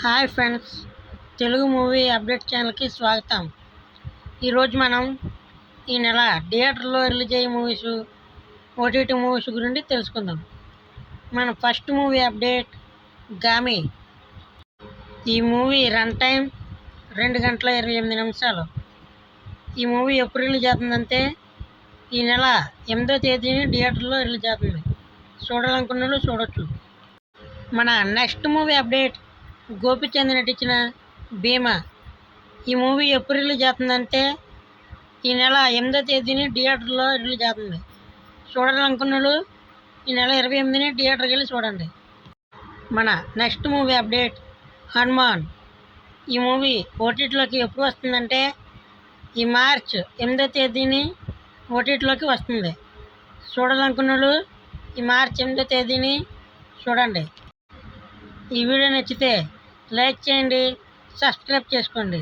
Hi friends, Telugu movie update ఛానల్కి స్వాగతం. ఈరోజు మనం ఈ నెల థియేటర్లో రిలీజ్ అయ్యే మూవీస్, ఓటీటీ మూవీస్ గురించి తెలుసుకుందాం. మన ఫస్ట్ మూవీ అప్డేట్ గామి. ఈ మూవీ రన్ టైం 2 గంటల 28 నిమిషాలు. ఈ మూవీ ఎప్పుడు రిలీజ్ అవుతుందంటే ఈ నెల 8వ తేదీని థియేటర్లో రిలీజ్ అవుతుంది. చూడాలనుకున్న వాళ్ళు చూడొచ్చు. మన నెక్స్ట్ మూవీ అప్డేట్ గోపిచంద్ నటించిన భీమా. ఈ మూవీ ఎప్పుడు రిలీజ్ అవుతుందంటే ఈ నెల 8వ తేదీని థియేటర్లో రిలీజ్ అవుతుంది. చూడాలనుకున్న వాళ్ళు ఈ నెల 28ని థియేటర్కి వెళ్ళి చూడండి. మన నెక్స్ట్ మూవీ అప్డేట్ హనుమాన్. ఈ మూవీ ఓటీటీలోకి ఎప్పుడు వస్తుందంటే ఈ మార్చ్ 8వ తేదీని ఓటీటీలోకి వస్తుంది. చూడాలనుకున్న వాళ్ళు ఈ మార్చ్ 8వ తేదీని చూడండి. ఈ వీడియో నచ్చితే లైక్ చేయండి, సబ్స్క్రైబ్ చేసుకోండి.